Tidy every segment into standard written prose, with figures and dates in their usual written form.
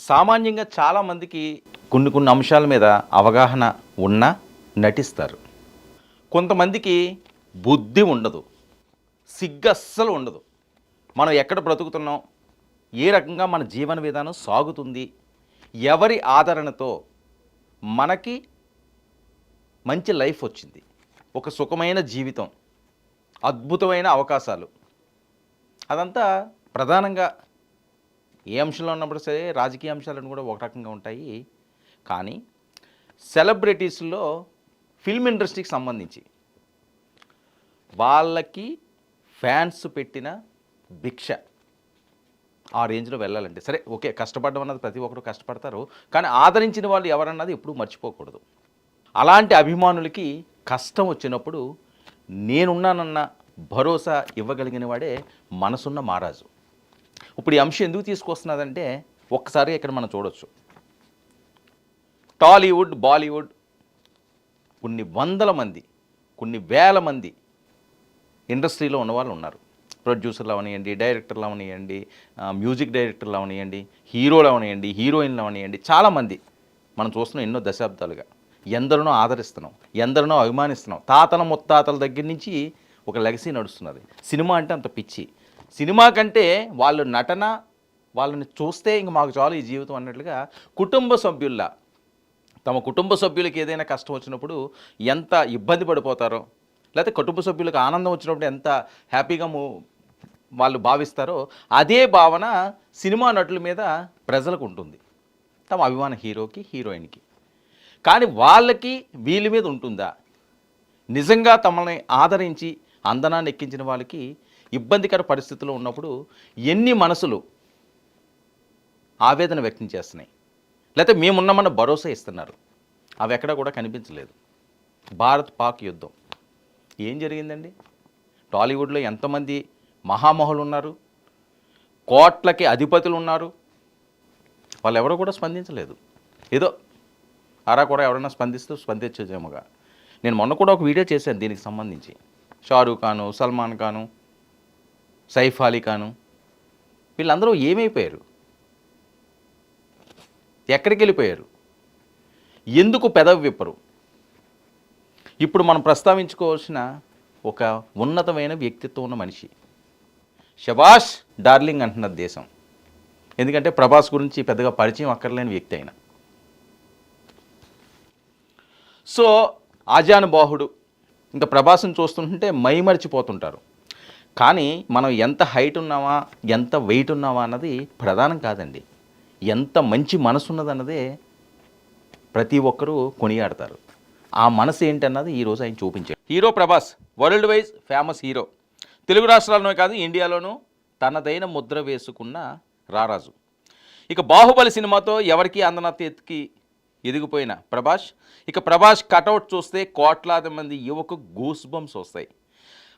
సామాన్యంగా చాలామందికి కొన్ని అంశాల మీద అవగాహన ఉన్నా నటిస్తారు. కొంతమందికి బుద్ధి ఉండదు, సిగ్గు అస్సలు ఉండదు. మనం ఎక్కడ బ్రతుకుతున్నాం, ఏ రకంగా మన జీవన విధానం సాగుతుంది, ఎవరి ఆదరణతో మనకి మంచి లైఫ్ వచ్చింది, ఒక సుఖమైన జీవితం, అద్భుతమైన అవకాశాలు, అదంతా ప్రధానంగా ఏ అంశంలో ఉన్నప్పుడు సరే రాజకీయ అంశాలను కూడా ఒక రకంగా ఉంటాయి. కానీ సెలబ్రిటీస్లో ఫిల్మ్ ఇండస్ట్రీకి సంబంధించి వాళ్ళకి ఫ్యాన్స్ పెట్టిన భిక్ష ఆ రేంజ్లో వెళ్ళాలంటే సరే ఓకే, కష్టపడడం అన్నది ప్రతి ఒక్కరు కష్టపడతారు, కానీ ఆదరించిన వాళ్ళు ఎవరన్నది ఎప్పుడూ మర్చిపోకూడదు. అలాంటి అభిమానులకి కష్టం వచ్చినప్పుడు నేనున్నానన్న భరోసా ఇవ్వగలిగిన వాడే మనసున్న మహారాజు. ఇప్పుడు ఈ అంశం ఎందుకు తీసుకొస్తున్నదంటే ఒక్కసారి ఇక్కడ మనం చూడొచ్చు. టాలీవుడ్, బాలీవుడ్ కొన్ని వందల మంది, కొన్ని వేల మంది ఇండస్ట్రీలో ఉన్నవాళ్ళు ఉన్నారు. ప్రొడ్యూసర్లు అవనివ్వండి, డైరెక్టర్లు అవనివ్వండి, మ్యూజిక్ డైరెక్టర్లు అవనివ్వండి, హీరోలు అవనివ్వండి, హీరోయిన్లు అవనివ్వండి, చాలామంది మనం చూస్తున్నాం. ఎన్నో దశాబ్దాలుగా ఎందరినో ఆదరిస్తున్నాం, ఎందరినో అభిమానిస్తున్నాం. తాతల ముత్తాతల దగ్గర నుంచి ఒక లెగసీ నడుస్తున్నది. సినిమా అంటే అంత పిచ్చి. సినిమా కంటే వాళ్ళు నటన, వాళ్ళని చూస్తే ఇంక మాకు చాలు ఈ జీవితం అన్నట్లుగా కుటుంబ సభ్యుల్లా, తమ కుటుంబ సభ్యులకి ఏదైనా కష్టం వచ్చినప్పుడు ఎంత ఇబ్బంది పడిపోతారో, లేకపోతే కుటుంబ సభ్యులకు ఆనందం వచ్చినప్పుడు ఎంత హ్యాపీగా వాళ్ళు భావిస్తారో అదే భావన సినిమా నటుల మీద ప్రజలకు ఉంటుంది, తమ అభిమాన హీరోకి, హీరోయిన్కి. కానీ వాళ్ళకి వీళ్ళ మీద ఉంటుందా? నిజంగా తమని ఆదరించి అందనాన్ని ఎక్కించిన వాళ్ళకి ఇబ్బందికర పరిస్థితుల్లో ఉన్నప్పుడు ఎన్ని మనసులు ఆవేదన వ్యక్తం చేస్తున్నాయి, లేకపోతే మేమున్నామన్న భరోసా ఇస్తున్నారు. అవి ఎక్కడా కూడా కనిపించలేదు. భారత్ పాక్ యుద్ధం ఏం జరిగిందండి? టాలీవుడ్లో ఎంతమంది మహామహులు ఉన్నారు, కోట్లకి అధిపతులు ఉన్నారు, వాళ్ళు ఎవరో కూడా స్పందించలేదు. ఏదో అరాకొర ఎవరైనా స్పందించేమోగా. నేను మొన్న కూడా ఒక వీడియో చేశాను దీనికి సంబంధించి. షారూఖ్ ఖాను, సల్మాన్ ఖాను, సైఫ్ అలీ ఖాను వీళ్ళందరూ ఏమైపోయారు? ఎక్కడికి వెళ్ళిపోయారు? ఎందుకు పెదవి విప్పరు? ఇప్పుడు మనం ప్రస్తావించుకోవాల్సిన ఒక ఉన్నతమైన వ్యక్తిత్వం ఉన్న మనిషి, శభాష్ డార్లింగ్ అంటున్నది దేశం. ఎందుకంటే ప్రభాస్ గురించి పెద్దగా పరిచయం అక్కర్లేని వ్యక్తి అయినా. సో ఆజానుబాహుడు, ఇంకా ప్రభాస్ని చూస్తుంటే మైమరిచిపోతుంటారు. కానీ మనం ఎంత హైట్ ఉన్నామా, ఎంత వెయిట్ ఉన్నామా అన్నది ప్రధానం కాదండి. ఎంత మంచి మనసు ఉన్నదన్నదే ప్రతి ఒక్కరూ కొనియాడతారు. ఆ మనసు ఏంటన్నది ఈరోజు ఆయన చూపించారు. Hero Prabhas world wise famous hero. Telugu రాష్ట్రాల్లోనే కాదు ఇండియాలోనూ తనదైన ముద్ర వేసుకున్న రారాజు. ఇక బాహుబలి సినిమాతో ఎవరికి అందనంత ఎత్తుకి ఎదిగిపోయిన ప్రభాస్, ఇక ప్రభాస్ కటౌట్ చూస్తే కోట్లాది మంది యువకు గూస్ బంప్స్ వస్తాయి.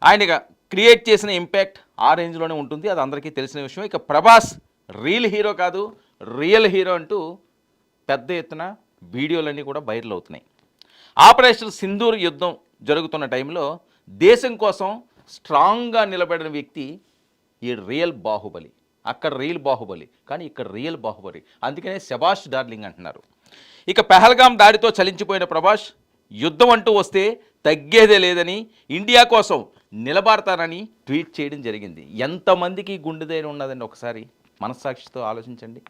ఆయన క్రియేట్ చేసిన ఇంపాక్ట్ ఆ రేంజ్లోనే ఉంటుంది, అది అందరికీ తెలిసిన విషయం. ఇక ప్రభాస్ రియల్ హీరో కాదు, రియల్ హీరో అంటూ పెద్ద ఎత్తున వీడియోలన్నీ కూడా వైరల్ అవుతున్నాయి. ఆపరేషన్ సింధూర్ యుద్ధం జరుగుతున్న టైంలో దేశం కోసం స్ట్రాంగ్గా నిలబడిన వ్యక్తి ఈ రియల్ బాహుబలి. అక్కడ రియల్ బాహుబలి, కానీ ఇక్కడ రియల్ బాహుబలి. అందుకనే శభాష్ డార్లింగ్ అంటున్నారు. ఇక పెహల్గాం దాడితో చలించిపోయిన ప్రభాస్ యుద్ధం అంటూ వస్తే తగ్గేదే లేదని, ఇండియా కోసం నిలబడతానని ట్వీట్ చేయడం జరిగింది. ఎంతమందికి గుండె ధైర్యం ఉన్నదండి? ఒకసారి మనస్సాక్షితో ఆలోచించండి.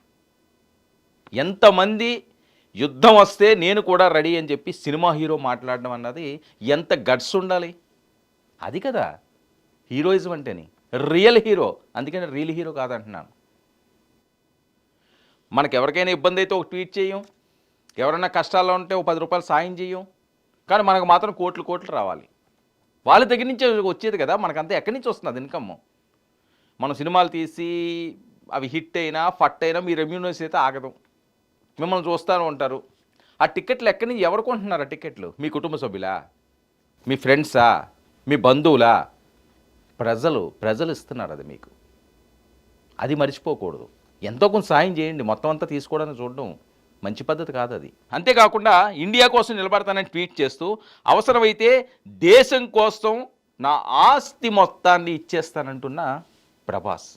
ఎంతమంది యుద్ధం వస్తే నేను కూడా రెడీ అని చెప్పి సినిమా హీరో మాట్లాడడం అన్నది ఎంత గట్స్ ఉండాలి? అది కదా హీరోయిజం అంటేని, రియల్ హీరో. అందుకని రియల్ హీరో కాదంటున్నాను. మనకు ఎవరికైనా ఇబ్బంది అయితే ఒక ట్వీట్ చేయం, ఎవరైనా కష్టాల్లో ఉంటే ఒక 10 రూపాయలు సాయం చేయం, కానీ మనకు మాత్రం కోట్లు కోట్లు రావాలి. వాళ్ళ దగ్గర నుంచే వచ్చేది కదా, మనకంతా ఎక్కడి నుంచి వస్తుంది ఇన్కమ్? మనం సినిమాలు తీసి అవి హిట్ అయినా ఫట్ అయినా మీ రెమ్యూనరేషన్ అయితే ఆగదు, మిమ్మల్ని చూస్తూ ఉంటారు. ఆ టికెట్లు ఎక్కడి నుంచి ఎవరు కొంటున్నారు? ఆ టికెట్లు మీ కుటుంబ సభ్యులా, మీ ఫ్రెండ్సా, మీ బంధువులా? ప్రజలు ఇస్తున్నారు అది మీకు. అది మర్చిపోకూడదు. ఎంతో కొంత సాయం చేయండి, మొత్తం అంతా తీసుకోవడానికి చూడడం మంచి పద్ధతి కాదు అది. అంతేకాకుండా ఇండియా కోసం నిలబడతానని ట్వీట్ చేస్తూ అవసరమైతే దేశం కోసం నా ఆస్తి మొత్తాన్ని ఇచ్చేస్తానంటున్న ప్రభాస్.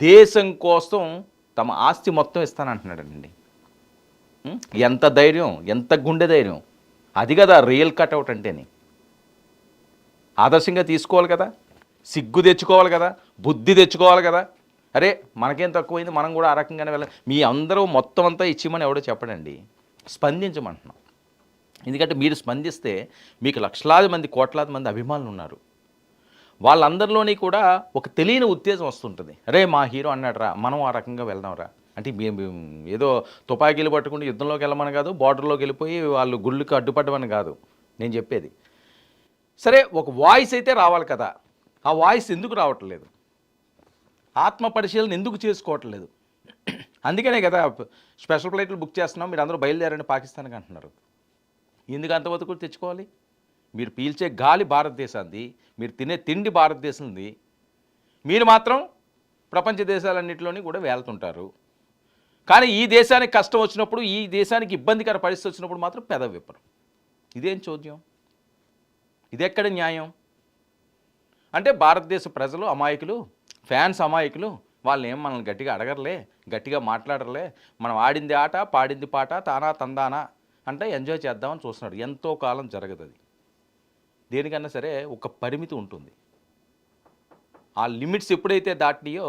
దేశం కోసం తమ ఆస్తి మొత్తం ఇస్తానంటున్నాడండి. ఎంత ధైర్యం, ఎంత గుండె ధైర్యం! అది కదా రియల్ కట్అవుట్ అంటేని. ఆదర్శంగా తీసుకోవాలి కదా, సిగ్గు తెచ్చుకోవాలి కదా, బుద్ధి తెచ్చుకోవాలి కదా. అరే మనకేం తక్కువైంది, మనం కూడా ఆ రకంగానే వెళ్ళాలి. మీ అందరూ మొత్తం అంతా ఇచ్చిమని ఎవడో చెప్పడండి, స్పందించమంటున్నాం. ఎందుకంటే మీరు స్పందిస్తే మీకు లక్షలాది మంది, కోట్లాది మంది అభిమానులు ఉన్నారు. వాళ్ళందరిలోని కూడా ఒక తెలియని ఉత్తేజం వస్తుంటుంది. అరే మా హీరో అన్నాడు రా, మనం ఆ రకంగా వెళ్దాంరా. అంటే మేము ఏదో తుపాకీలు పట్టుకుంటే యుద్ధంలోకి వెళ్ళమని కాదు, బార్డర్లోకి వెళ్ళిపోయి వాళ్ళు గుళ్ళకి అడ్డుపడమని కాదు నేను చెప్పేది. సరే ఒక వాయిస్ అయితే రావాలి కదా, ఆ వాయిస్ ఎందుకు రావట్లేదు? ఆత్మ పరిశీలన ఎందుకు చేసుకోవట్లేదు? అందుకనే కదా స్పెషల్ ఫ్లైట్లు బుక్ చేస్తున్నాం, మీరు అందరూ బయలుదేరండి పాకిస్తాన్కి అంటున్నారు. ఎందుకు అంతవరకు తెచ్చుకోవాలి? మీరు పీల్చే గాలి భారతదేశాన్ని, మీరు తినే తిండి భారతదేశంది, మీరు మాత్రం ప్రపంచ దేశాలన్నింటిలోని కూడా వెళ్తుంటారు. కానీ ఈ దేశానికి కష్టం వచ్చినప్పుడు, ఈ దేశానికి ఇబ్బందికర పరిస్థితి వచ్చినప్పుడు మాత్రం పెదవి విప్పరు. ఇదేం చోద్యం? ఇదెక్కడ న్యాయం? అంటే భారతదేశ ప్రజలు అమాయకులు, ఫ్యాన్స్ అమాయకులు, వాళ్ళు ఏం మనల్ని గట్టిగా అడగర్లే, గట్టిగా మాట్లాడర్లే, మనం ఆడింది ఆట, పాడింది పాట, తానా తందానా అంటే ఎంజాయ్ చేద్దామని చూస్తున్నాడు. ఎంతో కాలం జరగదు అది. దేనికన్నా సరే ఒక పరిమితి ఉంటుంది. ఆ లిమిట్స్ ఎప్పుడైతే దాటినాయో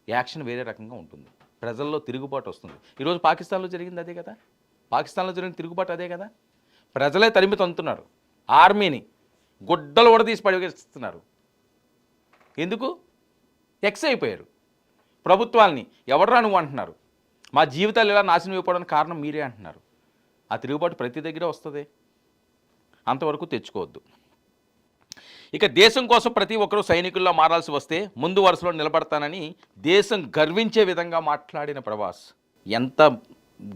యాక్షన్ వేరే రకంగా ఉంటుంది, ప్రజల్లో తిరుగుబాటు వస్తుంది. ఈరోజు పాకిస్తాన్లో జరిగింది అదే కదా, పాకిస్తాన్లో జరిగిన తిరుగుబాటు అదే కదా. ప్రజలే తరిమి తంతున్నారు, ఆర్మీని గుడ్డలు వడదీసి పడివేస్తున్నారు. ఎందుకు? ఎక్స్ అయిపోయారు. ప్రభుత్వాల్ని ఎవడరా నువ్వు అంటున్నారు, మా జీవితాలు ఇలా నాశనం అయిపోవడానికి కారణం మీరే అంటున్నారు. ఆ తిరుగుబాటు ప్రతి దగ్గర వస్తుంది, అంతవరకు తెచ్చుకోవద్దు. ఇక దేశం కోసం ప్రతి ఒక్కరూ సైనికుల్లో మారాల్సి వస్తే ముందు వరుసలో నిలబడతానని దేశం గర్వించే విధంగా మాట్లాడిన ప్రభాస్. ఎంత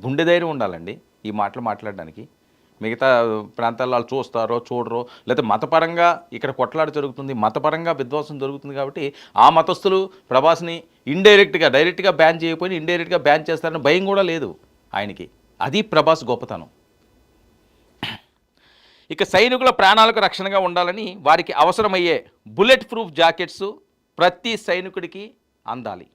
గుండె ధైర్యం ఉండాలండి ఈ మాటలు మాట్లాడడానికి. మిగతా ప్రాంతాల్లో వాళ్ళు చూస్తారో చూడరో, లేకపోతే మతపరంగా ఇక్కడ కొట్లాట జరుగుతుంది, మతపరంగా విధ్వంసం జరుగుతుంది కాబట్టి ఆ మతస్థులు ప్రభాస్ని డైరెక్ట్గా బ్యాన్ చేయకపోయినా ఇండైరెక్ట్గా బ్యాన్ చేస్తారని భయం కూడా లేదు ఆయనకి. అది ప్రభాస్ గొప్పతనం. ఇక సైనికుల ప్రాణాలకు రక్షణగా ఉండాలని వారికి అవసరమయ్యే బుల్లెట్ ప్రూఫ్ జాకెట్స్ ప్రతి సైనికుడికి అందాలి.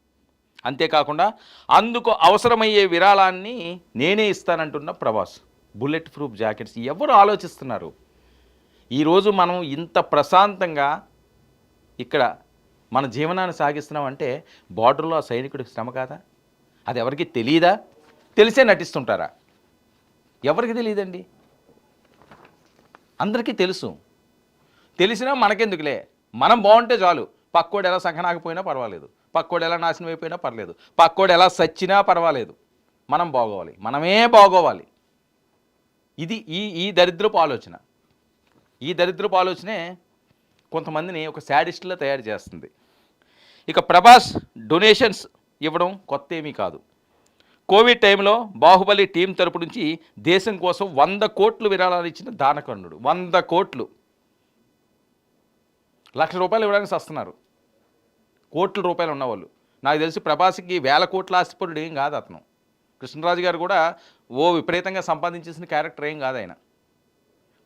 అంతేకాకుండా అందుకు అవసరమయ్యే విరాళాన్ని నేనే ఇస్తానంటున్న ప్రభాస్. బుల్లెట్ ప్రూఫ్ జాకెట్స్ ఎవరు ఆలోచిస్తున్నారు? ఈరోజు మనం ఇంత ప్రశాంతంగా ఇక్కడ మన జీవనాన్ని సాగిస్తున్నామంటే బార్డర్లో ఆ సైనికుడికి శ్రమ కాదా? అది ఎవరికి తెలియదా? తెలిసే నటిస్తుంటారా? ఎవరికి తెలియదండి, అందరికీ తెలుసు. తెలిసినా మనకెందుకులే, మనం బాగుంటే చాలు. పక్కోడు ఎలా సంకనాకపోయినా పర్వాలేదు, పక్కోడు ఎలా నాశనం అయిపోయినా పర్లేదు, పక్కోడు ఎలా సచ్చినా పర్వాలేదు, మనం బాగోవాలి, మనమే బాగోవాలి. ఇది ఈ దరిద్రపు ఆలోచన. ఈ దరిద్రపు ఆలోచనే కొంతమందిని ఒక శాడిస్టులా తయారు చేస్తుంది. ఇక ప్రభాస్ డొనేషన్స్ ఇవ్వడం కొత్త ఏమీ కాదు. కోవిడ్ టైంలో బాహుబలి టీం తరపు నుంచి దేశం కోసం 100 కోట్లు విరాళాలు ఇచ్చిన దానకర్ణుడు. 100 కోట్లు, ₹1,00,000 ఇవ్వడానికి వస్తున్నారు కోట్ల రూపాయలు ఉన్నవాళ్ళు. నాకు తెలిసి ప్రభాస్కి 1000 కోట్ల ఆస్తిపరుడు ఏం కాదు అతను. కృష్ణరాజు గారు కూడా ఓ విపరీతంగా సంపాదించేసిన క్యారెక్టర్ ఏం కాదు ఆయన.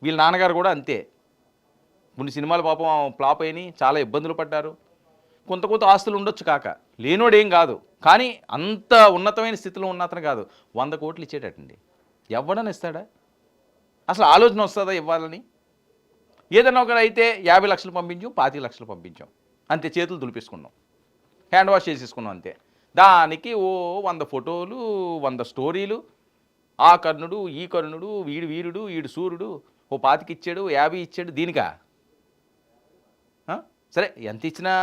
వీళ్ళ నాన్నగారు కూడా అంతే. కొన్ని సినిమాలు పాపం ఫ్లాప్ అయినాయి, చాలా ఇబ్బందులు పడ్డారు. కొంత ఆస్తులు ఉండొచ్చు కాక, లేనోడేం కాదు, కానీ అంత ఉన్నతమైన స్థితిలో ఉన్న అతను కాదు. 100 కోట్లు ఇచ్చేటట్టండి. ఎవడని ఇస్తాడా? అసలు ఆలోచన వస్తుందా ఇవ్వాలని? ఏదైనా ఒకరు అయితే 50 లక్షలు పంపించాం, 25 లక్షలు పంపించాం, అంతే, చేతులు దులిపేసుకున్నాం, హ్యాండ్ వాష్ చేసేసుకున్నాం అంతే. దానికి ఓ 100 ఫోటోలు, 100 స్టోరీలు, ఆ కర్ణుడు, ఈ కర్ణుడు, వీడు వీరుడు, వీడు సూర్యుడు, ఓ 25 ఇచ్చాడు, 50 ఇచ్చాడు. దీనికా? సరే ఎంత ఇచ్చినా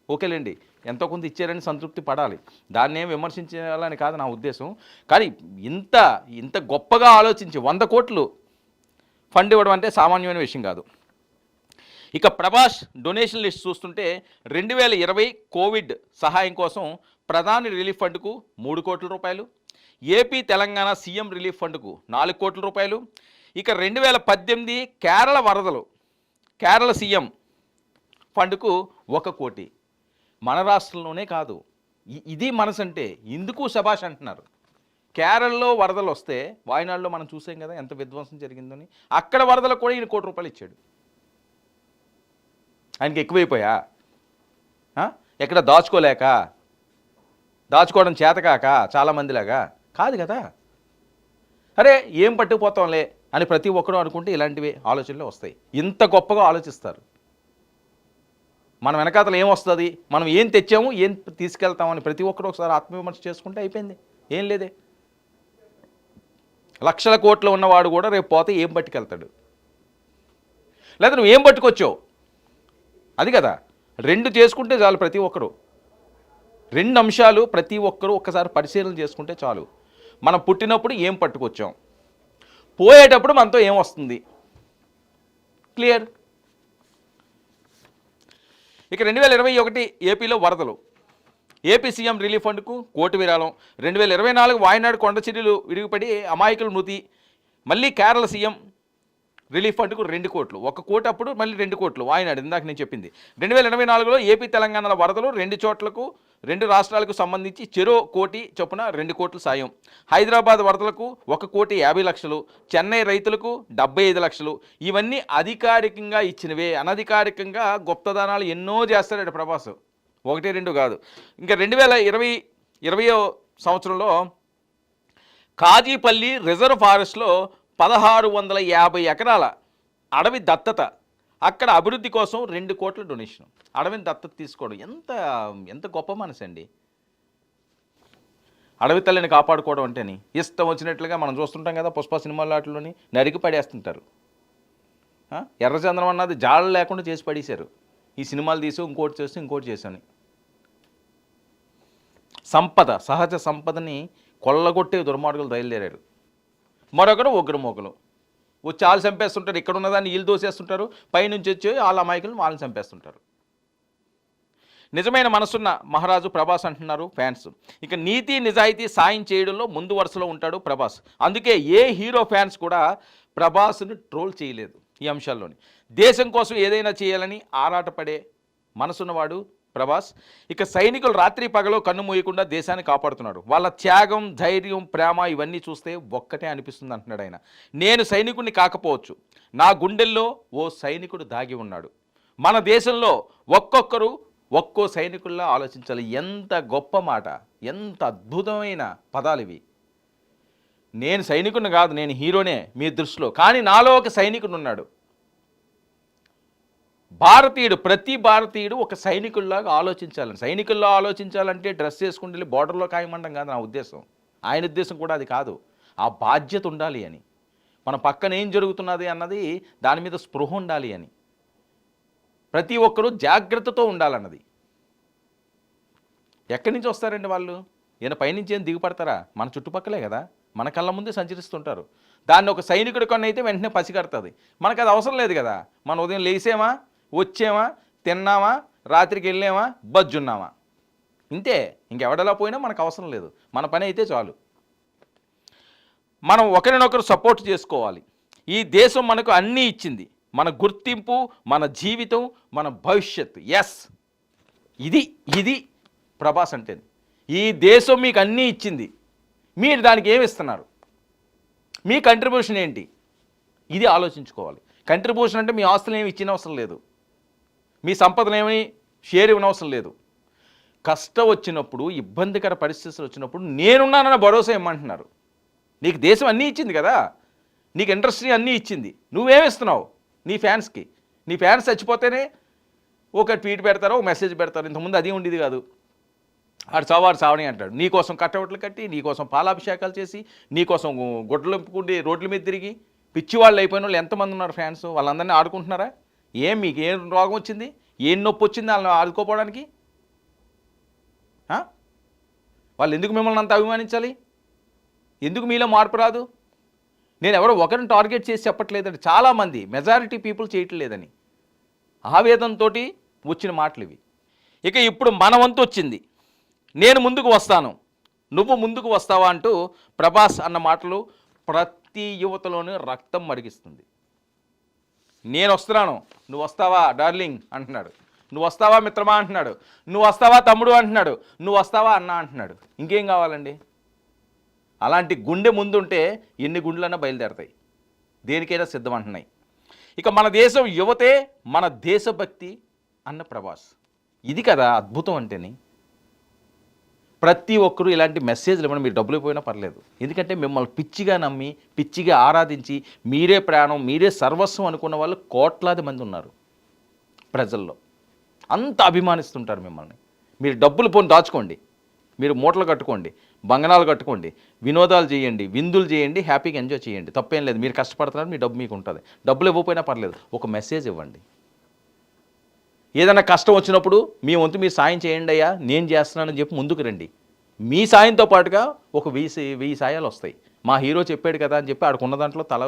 ఓకేలేండి, ఎంతో కొంత ఇచ్చారని సంతృప్తి పడాలి, దాన్ని ఏం విమర్శించాలని కాదు నా ఉద్దేశం. కానీ ఇంత గొప్పగా ఆలోచించి 100 కోట్లు ఫండ్ ఇవ్వడం అంటే సామాన్యమైన విషయం కాదు. ఇక ప్రభాస్ డొనేషన్ లిస్ట్ చూస్తుంటే 2020 కోవిడ్ సహాయం కోసం ప్రధాని రిలీఫ్ ఫండ్కు 3 కోట్ల రూపాయలు, ఏపీ తెలంగాణ సీఎం రిలీఫ్ ఫండ్కు 4 కోట్ల రూపాయలు, ఇక 2018 కేరళ వరదలు కేరళ సీఎం ఫండ్కు 1 కోటి. మన రాష్ట్రంలోనే కాదు, ఇది మనసు అంటే ఇందుకు శభాష్ అంటున్నారు. కేరళలో వరదలు వస్తే వాయనాడులో మనం చూసాం కదా ఎంత విధ్వంసం జరిగిందని. అక్కడ వరదలకు కూడా ఈయన ₹1 కోటి ఇచ్చాడు. ఆయనకి ఎక్కువైపోయా? ఎక్కడ దాచుకోలేక? దాచుకోవడం చేతకాక చాలామందిలాగా కాదు కదా. అరే ఏం పట్టుకుపోతాంలే అని ప్రతి ఒక్కరూ అనుకుంటే ఇలాంటివి ఆలోచనలు వస్తాయి. ఇంత గొప్పగా ఆలోచిస్తారు. మనం వెనకాతలు ఏం వస్తుంది, మనం ఏం తెచ్చాము, ఏం తీసుకెళ్తామని ప్రతి ఒక్కరు ఒకసారి ఆత్మవిమర్శ చేసుకుంటే అయిపోయింది. ఏం లేదే. లక్షల కోట్లు ఉన్నవాడు కూడా రేపు పోతే ఏం పట్టుకెళ్తాడు? లేదా నువ్వు ఏం పట్టుకొచ్చావు, అది కదా. 2 చేసుకుంటే చాలు. ప్రతి ఒక్కరు 2 అంశాలు ప్రతి ఒక్కరూ ఒక్కసారి పరిశీలన చేసుకుంటే చాలు. మనం పుట్టినప్పుడు ఏం పట్టుకొచ్చాం, పోయేటప్పుడు మనతో ఏం వస్తుంది, క్లియర్. ఇక 2021 ఏపీలో వరదలు. ఏపీ సీఎం రిలీఫ్ ఫండ్కు 1 కోటి విరాళం. 2024 వాయనాడు కొండ చర్యలు విరిగిపడి అమాయకుల మృతి. మళ్ళీ కేరళ సీఎం రిలీఫ్ ఫండ్కు 2 కోట్లు. 1 కోటి అప్పుడు మళ్ళీ 2 కోట్లు వాయనాడు, ఇందాక నేను చెప్పింది. 2024లో ఏపీ తెలంగాణల వరదలు 2 చోట్లకు 2 రాష్ట్రాలకు సంబంధించి చెరో 1 కోటి చొప్పున 2 కోట్లు సాయం. హైదరాబాద్ వరదలకు 1 కోటి 50 లక్షలు. చెన్నై రైతులకు 75 లక్షలు. ఇవన్నీ అధికారికంగా ఇచ్చినవే. అనధికారికంగా గుప్తదానాలు ఎన్నో చేస్తాడు ప్రభాస్, 1, 2 కాదు. ఇంకా 2020 సంవత్సరంలో కాజీపల్లి రిజర్వ్ ఫారెస్ట్లో 1650 ఎకరాల అడవి దత్తత, అక్కడ అభివృద్ధి కోసం 2 కోట్ల డొనేషన్. అడవిని దత్తత తీసుకోవడం ఎంత గొప్ప మనసు అండి. అడవి తల్లిని కాపాడుకోవడం అంటేని ఇష్టం వచ్చినట్లుగా మనం చూస్తుంటాం కదా, పుష్ప సినిమాల వాటిలోని నరికి పడేస్తుంటారు. ఎర్రచంద్రం అన్నది జాడ లేకుండా చేసి పడేశారు. ఈ సినిమాలు తీసి ఇంకోటి చేసి ఇంకోటి చేశాను. సంపద, సహజ సంపదని కొల్లగొట్టే దుర్మార్గులు బయలుదేరారు. మరొకరు ఉగ్రమోకలు వచ్చి వాళ్ళు చంపేస్తుంటారు. ఇక్కడ ఉన్నదాన్ని వీళ్ళు దోసేస్తుంటారు. పైనుంచి వచ్చి వాళ్ళ అమాయకులను వాళ్ళని చంపేస్తుంటారు. నిజమైన మనసున్న మహారాజు ప్రభాస్ అంటున్నారు ఫ్యాన్స్. ఇక నీతి నిజాయితీ సాయం చేయడంలో ముందు వరుసలో ఉంటాడు ప్రభాస్. అందుకే ఏ హీరో ఫ్యాన్స్ కూడా ప్రభాస్ను ట్రోల్ చేయలేదు ఈ అంశాల్లోని. దేశం కోసం ఏదైనా చేయాలని ఆరాటపడే మనసున్నవాడు ప్రభాస్. ఇక సైనికులు రాత్రి పగలో కన్ను మూయకుండా దేశాన్ని కాపాడుతున్నాడు. వాళ్ళ త్యాగం, ధైర్యం, ప్రేమ ఇవన్నీ చూస్తే ఒక్కటే అనిపిస్తుంది అంటున్నాడు ఆయన. నేను సైనికుడిని కాకపోవచ్చు, నా గుండెల్లో ఓ సైనికుడు దాగి ఉన్నాడు. మన దేశంలో ఒక్కొక్కరు ఒక్కో సైనికుల్లా ఆలోచించాలి. ఎంత గొప్ప మాట, ఎంత అద్భుతమైన పదాలు ఇవి. నేను సైనికుడిని కాదు, నేను హీరోనే మీ దృష్టిలో, కానీ నాలో ఒక సైనికుడు ఉన్నాడు. భారతీయుడు, ప్రతి భారతీయుడు ఒక సైనికుల్లాగా ఆలోచించాలని. సైనికుల్లో ఆలోచించాలంటే డ్రెస్ వేసుకుని వెళ్ళి బార్డర్లో కాయమండం కాదు నా ఉద్దేశం. ఆయన ఉద్దేశం కూడా అది కాదు. ఆ బాధ్యత ఉండాలి అని, మన పక్కన ఏం జరుగుతున్నది అన్నది దాని మీద స్పృహ ఉండాలి అని, ప్రతి ఒక్కరూ జాగ్రత్తతో ఉండాలన్నది. ఎక్కడి నుంచి వస్తారండి వాళ్ళు? ఈయన పైనుంచి ఏం దిగుపడతారా? మన చుట్టుపక్కలే కదా, మన కళ్ళ ముందే సంచరిస్తుంటారు. దాన్ని ఒక సైనికుడి కన్నా అయితే వెంటనే పసిగడుతుంది. మనకు అది అవసరం లేదు కదా. మన ఉదయం లేసామా, వచ్చామా, తిన్నామా, రాత్రికి వెళ్ళామా, బజ్జున్నామా, ఇంతే. ఇంకెవడలా పోయినా మనకు అవసరం లేదు. మన పని అయితే చాలు. మనం ఒకరినొకరు సపోర్ట్ చేసుకోవాలి. ఈ దేశం మనకు అన్నీ ఇచ్చింది. మన గుర్తింపు, మన జీవితం, మన భవిష్యత్తు. ఎస్, ఇది ప్రభాస్ అంటే. ఈ దేశం మీకు అన్నీ ఇచ్చింది, మీరు దానికి ఏమి ఇస్తున్నారు? మీ కంట్రిబ్యూషన్ ఏంటి? ఇది ఆలోచించుకోవాలి. కంట్రిబ్యూషన్ అంటే మీ ఆస్తులు ఏమి ఇచ్చిన అవసరం లేదు, మీ సంపదను ఏమి షేర్ ఇవ్వనవసరం లేదు. కష్టం వచ్చినప్పుడు, ఇబ్బందికర పరిస్థితులు వచ్చినప్పుడు నేనున్నానన్న భరోసా ఇమ్మంటున్నారు. నీకు దేశం అన్నీ ఇచ్చింది కదా, నీకు ఇండస్ట్రీ అన్నీ ఇచ్చింది, నువ్వేమిస్తున్నావు నీ ఫ్యాన్స్కి? నీ ఫ్యాన్స్ చచ్చిపోతేనే ఒక ట్వీట్ పెడతారో, ఒక మెసేజ్ పెడతారు. ఇంతకుముందు అది ఉండేది కాదు. ఆడు చావని అంటాడు. నీకోసం కట్టవట్లు కట్టి, నీకోసం పాలాభిషేకాలు చేసి, నీకోసం గొడ్డలు ఎంపుకుండి రోడ్ల మీద తిరిగి పిచ్చివాళ్ళు అయిపోయిన వాళ్ళు ఎంతమంది ఉన్నారు ఫ్యాన్స్? వాళ్ళందరినీ ఆడుకుంటున్నారా? మీకు ఏం రోగం వచ్చింది, ఏం నొప్పి వచ్చింది వాళ్ళని ఆడుకోపోవడానికి? వాళ్ళు ఎందుకు మిమ్మల్ని అంత అభిమానించాలి? ఎందుకు మీలో మార్పు రాదు? నేను ఎవరో ఒకరిని టార్గెట్ చేసి చెప్పట్లేదండి. చాలామంది మెజారిటీ పీపుల్ చేయట్లేదని ఆవేదనతో వచ్చిన మాటలు ఇవి. ఇక ఇప్పుడు మన వంతు వచ్చింది. నేను ముందుకు వస్తాను, నువ్వు ముందుకు వస్తావా అంటూ ప్రభాస్ అన్న మాటలు ప్రతి యువతలోనూ రక్తం మరిగిస్తుంది. నేను వస్తున్నాను, నువ్వు వస్తావా డార్లింగ్ అంటున్నాడు. నువ్వు వస్తావా మిత్రమా అంటున్నాడు. నువ్వు వస్తావా తమ్ముడు అంటున్నాడు. నువ్వు వస్తావా అన్న అంటున్నాడు. ఇంకేం కావాలండి? అలాంటి గుండె ముందుంటే ఎన్ని గుండెలన్నా బయలుదేరతాయి, దేనికైనా సిద్ధం అంటున్నాయి. ఇక మన దేశం యువతే మన దేశభక్తి అన్న ప్రభాస్. ఇది కదా అద్భుతం అంటేని. ప్రతి ఒక్కరూ ఇలాంటి మెసేజ్లు ఇవ్వండి, మీరు డబ్బులు పోయినా పర్లేదు. ఎందుకంటే మిమ్మల్ని పిచ్చిగా నమ్మి, పిచ్చిగా ఆరాధించి, మీరే ప్రాణం, మీరే సర్వస్వం అనుకున్న వాళ్ళు కోట్లాది మంది ఉన్నారు ప్రజల్లో. అంత అభిమానిస్తుంటారు మిమ్మల్ని. మీరు డబ్బులు పోని దాచుకోండి, మీరు మూటలు కట్టుకోండి, బంగనాలు కట్టుకోండి, వినోదాలు చేయండి, విందులు చేయండి, హ్యాపీగా ఎంజాయ్ చేయండి, తప్పేం లేదు. మీరు కష్టపడుతున్నారు, మీ డబ్బు మీకు ఉంటుంది. డబ్బులు ఇవ్వకపోయినా పర్లేదు, ఒక మెసేజ్ ఇవ్వండి. ఏదైనా కష్టం వచ్చినప్పుడు మీ వంతు మీరు సాయం చేయండి అయ్యా, నేను చేస్తున్నానని చెప్పి ముందుకు రండి. మీ సాయంతో పాటుగా ఒక 1000 సాయాలు వస్తాయి. మా హీరో చెప్పాడు కదా అని చెప్పి ఆడుకున్న దాంట్లో తల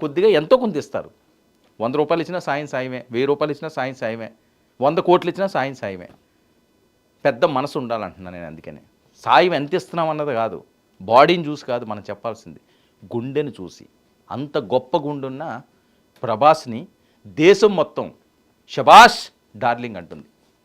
కొద్దిగా ఎంతో కొంత ఇస్తారు. 100 రూపాయలు ఇచ్చినా సాయం సాయమే, 1000 రూపాయలు ఇచ్చినా సాయం సాయమే, 100 కోట్లు ఇచ్చినా సాయం సాయమే. పెద్ద మనసు ఉండాలంటున్నాను నేను. అందుకనే సాయం ఎంత ఇస్తున్నాం అన్నది కాదు, బాడీని చూసి కాదు మనం చెప్పాల్సింది, గుండెని చూసి. అంత గొప్ప గుండున్న ప్రభాస్ని దేశం మొత్తం శబాష్ డార్లింగ్ అంటుంది.